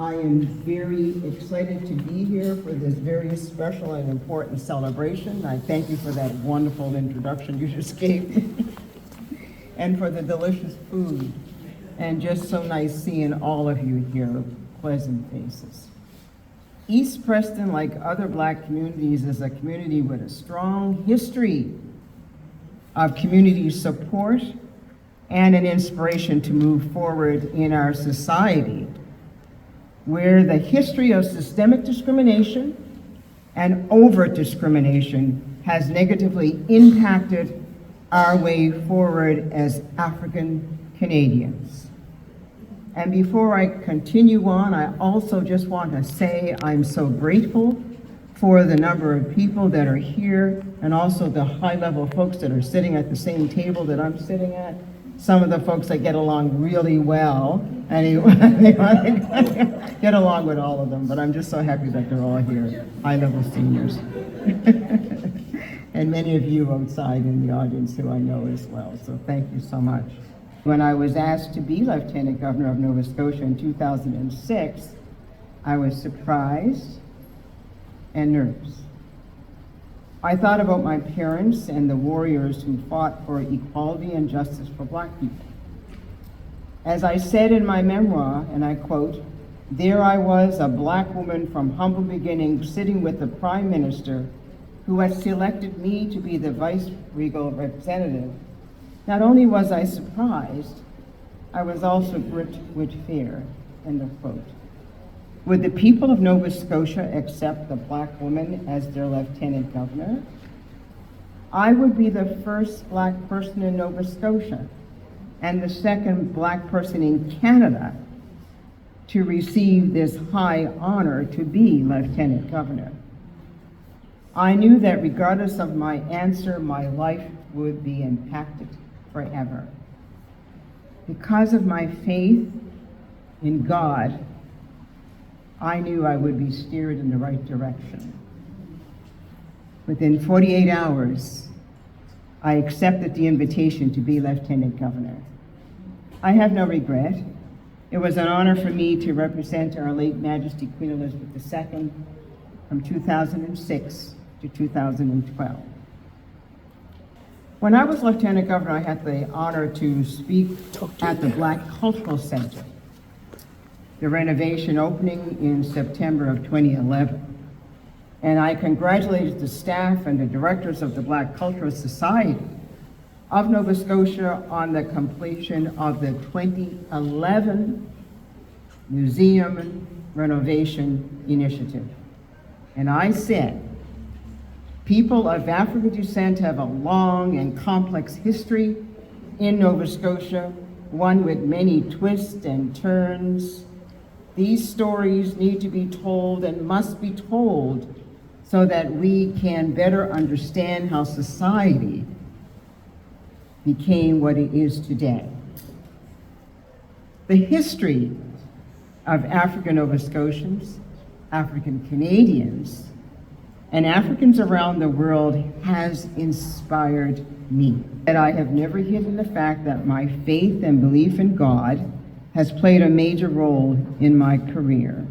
I am very excited to be here for this very special and important celebration. I thank you for that wonderful introduction you just gave me and for the delicious food. And just so nice seeing all of you here, pleasant faces. East Preston, like other Black communities, is a community with a strong history of community support and an inspiration to move forward in our society, where the history of systemic discrimination and overt discrimination has negatively impacted our way forward as African Canadians. And before I continue on, I also just want to say I'm so grateful for the number of people that are here and also the high-level folks that are sitting at the same table that I'm sitting at. Some of the folks that get along really well, and they want to get along with all of them, but I'm just so happy that they're all here, high-level seniors. And many of you outside in the audience who I know as well, so thank you so much. When I was asked to be Lieutenant Governor of Nova Scotia in 2006, I was surprised and nervous. I thought about my parents and the warriors who fought for equality and justice for Black people. As I said in my memoir, and I quote, "There I was, a Black woman from humble beginnings, sitting with the Prime Minister who had selected me to be the vice-regal representative. Not only was I surprised, I was also gripped with fear," end of quote. Would the people of Nova Scotia accept the Black woman as their Lieutenant Governor? I would be the first Black person in Nova Scotia and the second Black person in Canada to receive this high honor to be Lieutenant Governor. I knew that regardless of my answer, my life would be impacted forever. Because of my faith in God, I knew I would be steered in the right direction. Within 48 hours, I accepted the invitation to be Lieutenant Governor. I have no regret. It was an honor for me to represent Our late Majesty Queen Elizabeth II from 2006 to 2012. When I was Lieutenant Governor, I had the honor to speak at the Black Cultural Center, the renovation opening in September of 2011. And I congratulated the staff and the directors of the Black Cultural Society of Nova Scotia on the completion of the 2011 museum renovation initiative. And I said, people of African descent have a long and complex history in Nova Scotia, one with many twists and turns. These stories need to be told and must be told so that we can better understand how society became what it is today. The history of African Nova Scotians, African Canadians, and Africans around the world has inspired me. And I have never hidden the fact that my faith and belief in God has played a major role in my career.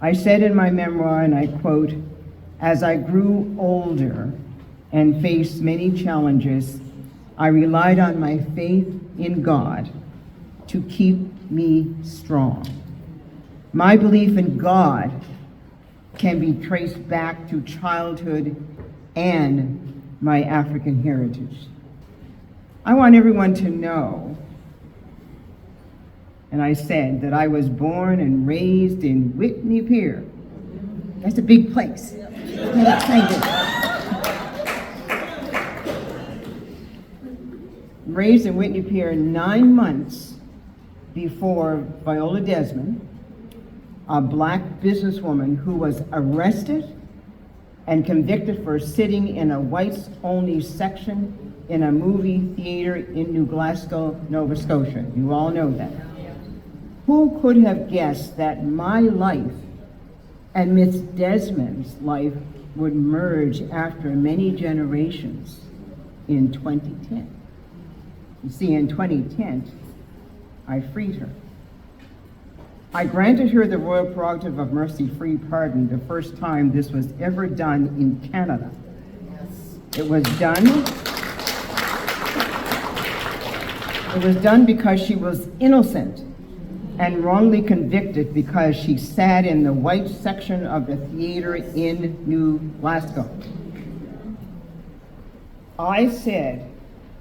I said in my memoir, and I quote, "As I grew older and faced many challenges, I relied on my faith in God to keep me strong. My belief in God can be traced back to childhood and my African heritage. I want everyone to know," and I said, "that I was born and raised in Whitney Pier." That's a big place. Raised in Whitney Pier 9 months before Viola Desmond, a Black businesswoman who was arrested and convicted for sitting in a whites-only section in a movie theater in New Glasgow, Nova Scotia. You all know that. Who could have guessed that my life and Miss Desmond's life would merge after many generations in 2010? You see, in 2010, I freed her. I granted her the royal prerogative of mercy-free pardon, the first time this was ever done in Canada. It was done because she was innocent and wrongly convicted because she sat in the white section of the theater in New Glasgow. I said,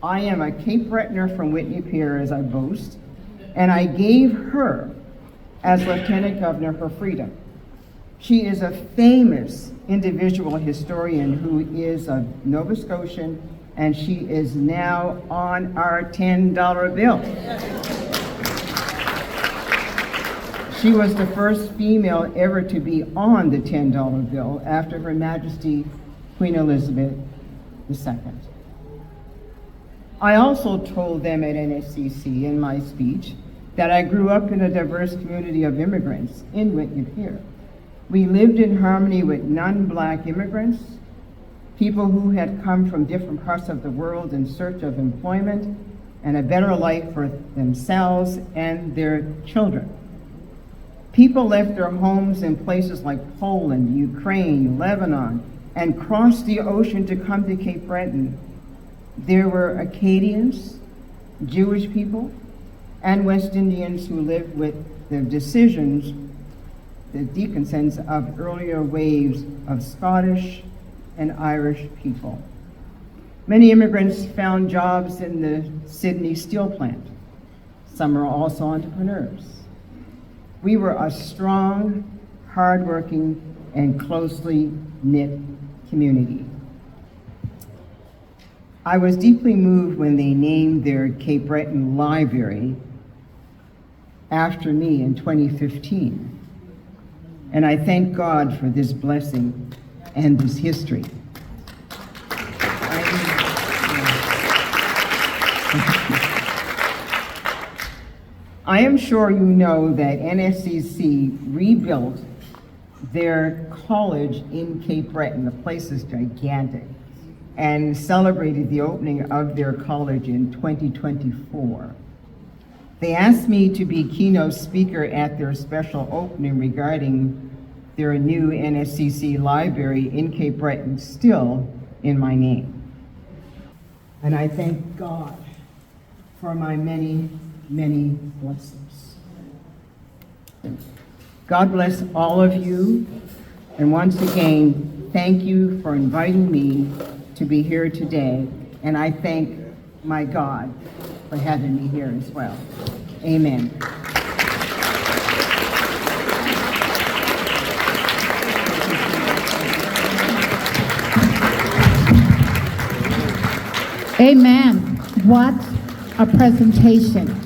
I am a Cape Bretoner from Whitney Pier, as I boast, and I gave her, as Lieutenant Governor, her freedom. She is a famous individual historian who is a Nova Scotian, and she is now on our $10 bill. She was the first female ever to be on the $10 bill after Her Majesty Queen Elizabeth II. I also told them at NSCC in my speech that I grew up in a diverse community of immigrants in Whitney Pier. We lived in harmony with non-Black immigrants, people who had come from different parts of the world in search of employment and a better life for themselves and their children. People left their homes in places like Poland, Ukraine, Lebanon, and crossed the ocean to come to Cape Breton. There were Acadians, Jewish people, and West Indians who lived with the decisions, the deconsents of earlier waves of Scottish and Irish people. Many immigrants found jobs in the Sydney steel plant. Some are also entrepreneurs. We were a strong, hardworking, and closely knit community. I was deeply moved when they named their Cape Breton Library after me in 2015. And I thank God for this blessing and this history. I am sure you know that NSCC rebuilt their college in Cape Breton. The place is gigantic, and celebrated the opening of their college in 2024. They asked me to be keynote speaker at their special opening regarding their new NSCC library in Cape Breton, still in my name. And I thank God for my many, many blessings. God bless all of you, and once again, thank you for inviting me to be here today, and I thank my God for having me here as well. Amen. Amen. What a presentation.